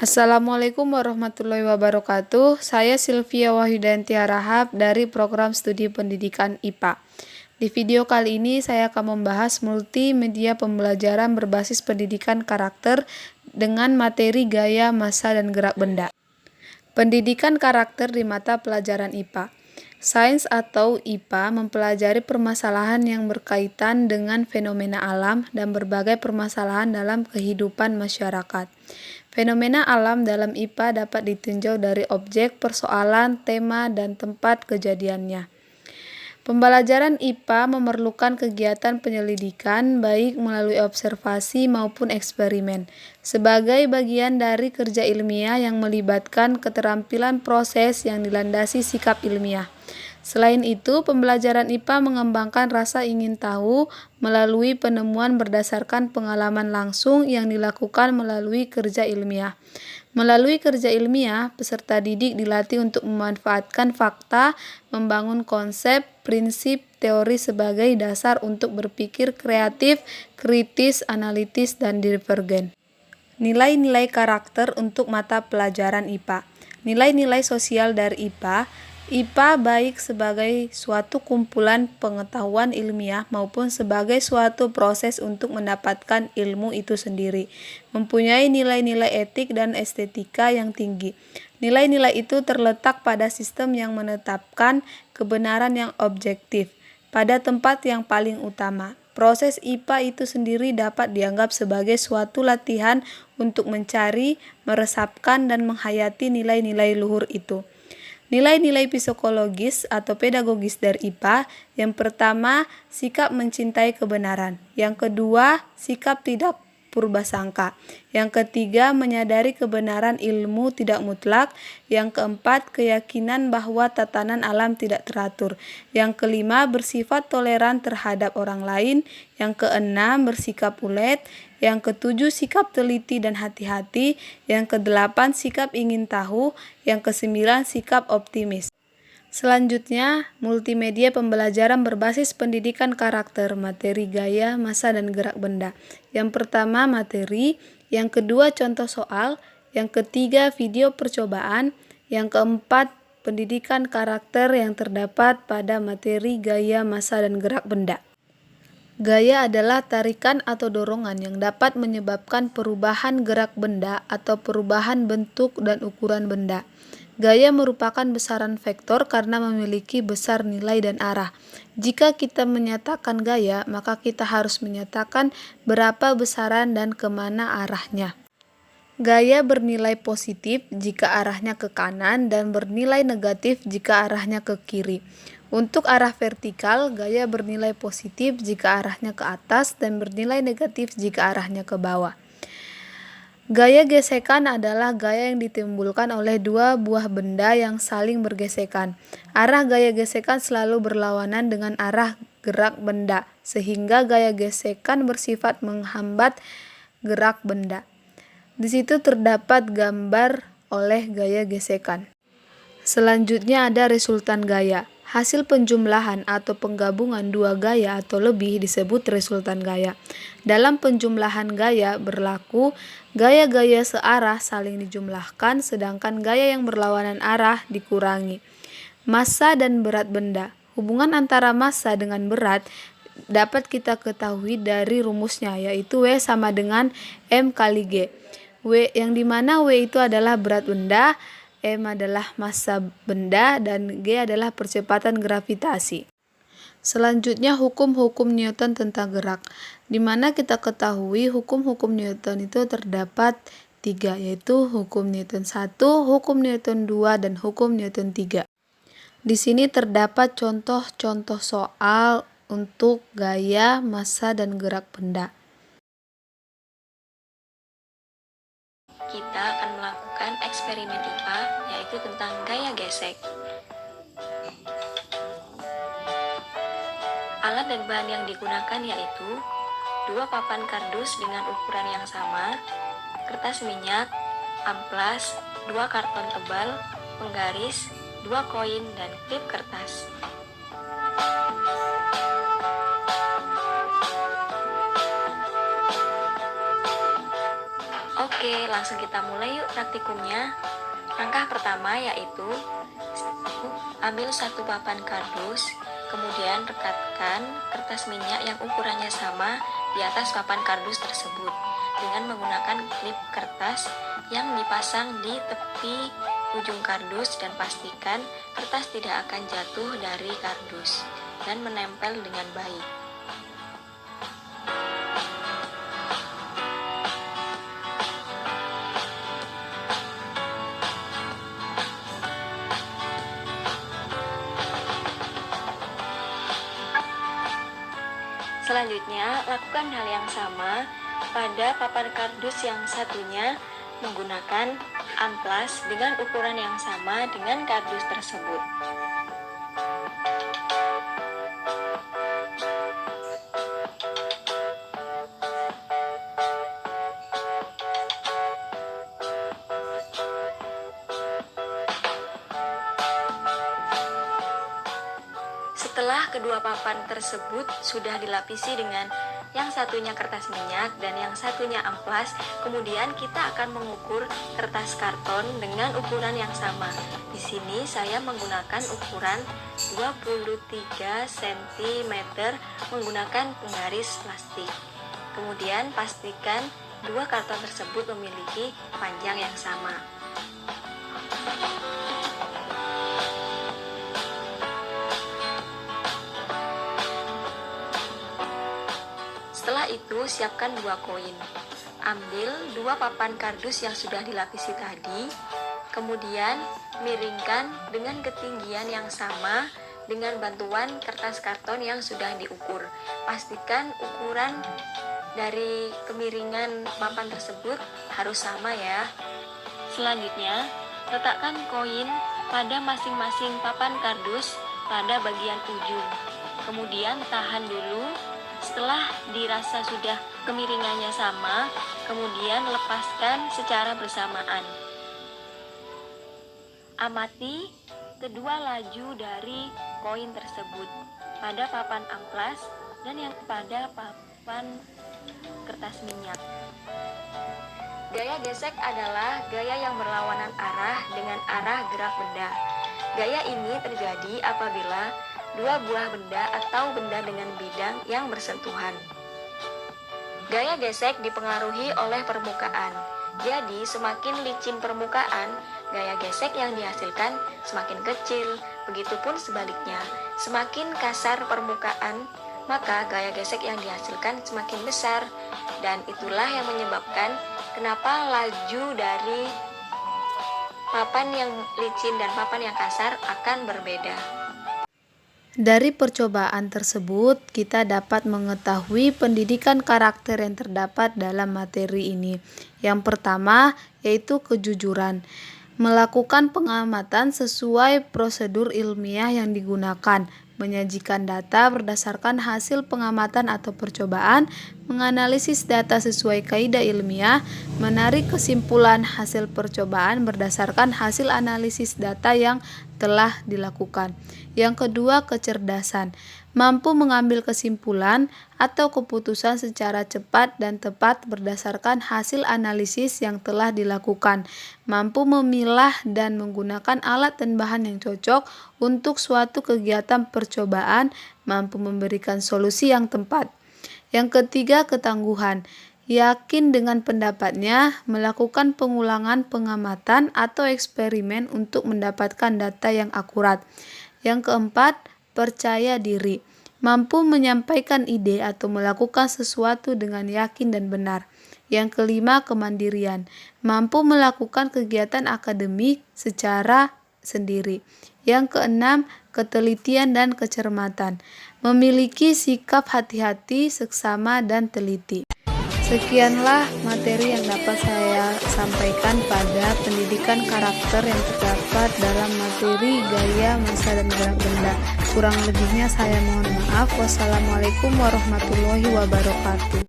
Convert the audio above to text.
Assalamualaikum warahmatullahi wabarakatuh. Saya Sylvia Wahyudanti Harahap dari Program Studi Pendidikan IPA. Di video kali ini saya akan membahas multimedia pembelajaran berbasis pendidikan karakter dengan materi gaya, massa, dan gerak benda. Pendidikan karakter di mata pelajaran IPA. Sains atau IPA mempelajari permasalahan yang berkaitan dengan fenomena alam dan berbagai permasalahan dalam kehidupan masyarakat. Fenomena alam dalam IPA dapat ditinjau dari objek, persoalan, tema, dan tempat kejadiannya. Pembelajaran IPA memerlukan kegiatan penyelidikan baik melalui observasi maupun eksperimen sebagai bagian dari kerja ilmiah yang melibatkan keterampilan proses yang dilandasi sikap ilmiah. Selain itu, pembelajaran IPA mengembangkan rasa ingin tahu melalui penemuan berdasarkan pengalaman langsung yang dilakukan melalui kerja ilmiah. Melalui kerja ilmiah, peserta didik dilatih untuk memanfaatkan fakta, membangun konsep, prinsip, teori sebagai dasar untuk berpikir kreatif, kritis, analitis, dan divergen. Nilai-nilai karakter untuk mata pelajaran IPA. Nilai-nilai sosial dari IPA. IPA baik sebagai suatu kumpulan pengetahuan ilmiah maupun sebagai suatu proses untuk mendapatkan ilmu itu sendiri, mempunyai nilai-nilai etik dan estetika yang tinggi. Nilai-nilai itu terletak pada sistem yang menetapkan kebenaran yang objektif pada tempat yang paling utama. Proses IPA itu sendiri dapat dianggap sebagai suatu latihan untuk mencari, meresapkan, dan menghayati nilai-nilai luhur itu. Nilai-nilai psikologis atau pedagogis dari IPA. Yang pertama, sikap mencintai kebenaran. Yang kedua, sikap tidak purbasangka. Yang ketiga, menyadari kebenaran ilmu tidak mutlak. Yang keempat, keyakinan bahwa tatanan alam tidak teratur. Yang kelima, bersifat toleran terhadap orang lain. Yang keenam, bersikap ulet. Yang ketujuh, sikap teliti dan hati-hati. Yang kedelapan, sikap ingin tahu. Yang kesembilan, sikap optimis. Selanjutnya, multimedia pembelajaran berbasis pendidikan karakter, materi gaya, massa, dan gerak benda. Yang pertama, materi. Yang kedua, contoh soal. Yang ketiga, video percobaan. Yang keempat, pendidikan karakter yang terdapat pada materi gaya, massa, dan gerak benda. Gaya adalah tarikan atau dorongan yang dapat menyebabkan perubahan gerak benda atau perubahan bentuk dan ukuran benda. Gaya merupakan besaran vektor karena memiliki besar nilai dan arah. Jika kita menyatakan gaya, maka kita harus menyatakan berapa besaran dan kemana arahnya. Gaya bernilai positif jika arahnya ke kanan dan bernilai negatif jika arahnya ke kiri. Untuk arah vertikal, gaya bernilai positif jika arahnya ke atas dan bernilai negatif jika arahnya ke bawah. Gaya gesekan adalah gaya yang ditimbulkan oleh dua buah benda yang saling bergesekan. Arah gaya gesekan selalu berlawanan dengan arah gerak benda, sehingga gaya gesekan bersifat menghambat gerak benda. Di situ terdapat gambar oleh gaya gesekan. Selanjutnya ada resultan gaya. Hasil penjumlahan atau penggabungan dua gaya atau lebih disebut resultan gaya. Dalam penjumlahan gaya berlaku gaya-gaya searah saling dijumlahkan, sedangkan gaya yang berlawanan arah dikurangi. Massa dan berat benda. Hubungan antara massa dengan berat dapat kita ketahui dari rumusnya, yaitu W sama dengan M kali G. W yang dimana W itu adalah berat benda, M adalah massa benda, dan G adalah percepatan gravitasi. Selanjutnya hukum-hukum Newton tentang gerak, di mana kita ketahui hukum-hukum Newton itu terdapat 3, yaitu hukum Newton 1, hukum Newton 2, dan hukum Newton 3. Di sini terdapat contoh-contoh soal untuk gaya, massa, dan gerak benda. Kita akan melakukan eksperimen IPA, yaitu tentang gaya gesek. Alat dan bahan yang digunakan yaitu 2 papan kardus dengan ukuran yang sama, kertas minyak, amplas, 2 karton tebal, penggaris, 2 koin, dan klip kertas. Oke, langsung kita mulai yuk praktikumnya. Langkah pertama yaitu ambil satu papan kardus, kemudian rekatkan kertas minyak yang ukurannya sama di atas papan kardus tersebut dengan menggunakan klip kertas yang dipasang di tepi ujung kardus, dan pastikan kertas tidak akan jatuh dari kardus dan menempel dengan baik. Selanjutnya, lakukan hal yang sama pada papan kardus yang satunya menggunakan amplas dengan ukuran yang sama dengan kardus tersebut. Setelah kedua papan tersebut sudah dilapisi dengan yang satunya kertas minyak dan yang satunya amplas, kemudian kita akan mengukur kertas karton dengan ukuran yang sama. Di sini saya menggunakan ukuran 23 cm menggunakan penggaris plastik. Kemudian pastikan dua karton tersebut memiliki panjang yang sama. Setelah itu, siapkan dua koin. Ambil dua papan kardus yang sudah dilapisi tadi, kemudian miringkan dengan ketinggian yang sama dengan bantuan kertas karton yang sudah diukur. Pastikan ukuran dari kemiringan papan tersebut harus sama ya. Selanjutnya, letakkan koin pada masing-masing papan kardus pada bagian ujung. Kemudian tahan dulu. Setelah dirasa sudah kemiringannya sama, kemudian lepaskan secara bersamaan. Amati kedua laju dari koin tersebut pada papan amplas dan yang pada papan kertas minyak. Gaya gesek adalah gaya yang berlawanan arah dengan arah gerak benda. Gaya ini terjadi apabila dua buah benda atau benda dengan bidang yang bersentuhan. Gaya gesek dipengaruhi oleh permukaan. Jadi, semakin licin permukaan, gaya gesek yang dihasilkan semakin kecil. Begitupun sebaliknya, semakin kasar permukaan, maka gaya gesek yang dihasilkan semakin besar. Dan itulah yang menyebabkan kenapa laju dari papan yang licin dan papan yang kasar akan berbeda. Dari percobaan tersebut, kita dapat mengetahui pendidikan karakter yang terdapat dalam materi ini. Yang pertama, yaitu kejujuran. Melakukan pengamatan sesuai prosedur ilmiah yang digunakan, menyajikan data berdasarkan hasil pengamatan atau percobaan, menganalisis data sesuai kaidah ilmiah, menarik kesimpulan hasil percobaan berdasarkan hasil analisis data yang telah dilakukan. Yang kedua, kecerdasan. Mampu mengambil kesimpulan atau keputusan secara cepat dan tepat berdasarkan hasil analisis yang telah dilakukan. Mampu memilah dan menggunakan alat dan bahan yang cocok untuk suatu kegiatan percobaan, mampu memberikan solusi yang tepat. Yang ketiga, ketangguhan. Yakin dengan pendapatnya, melakukan pengulangan pengamatan atau eksperimen untuk mendapatkan data yang akurat. Yang keempat, percaya diri. Mampu menyampaikan ide atau melakukan sesuatu dengan yakin dan benar. Yang kelima, kemandirian. Mampu melakukan kegiatan akademik secara sendiri. Yang keenam, ketelitian dan kecermatan. Memiliki sikap hati-hati, seksama, dan teliti. Sekianlah materi yang dapat saya sampaikan pada pendidikan karakter yang terdapat dalam materi gaya, masa, dan gerak benda. Kurang lebihnya saya mohon maaf. Wassalamualaikum warahmatullahi wabarakatuh.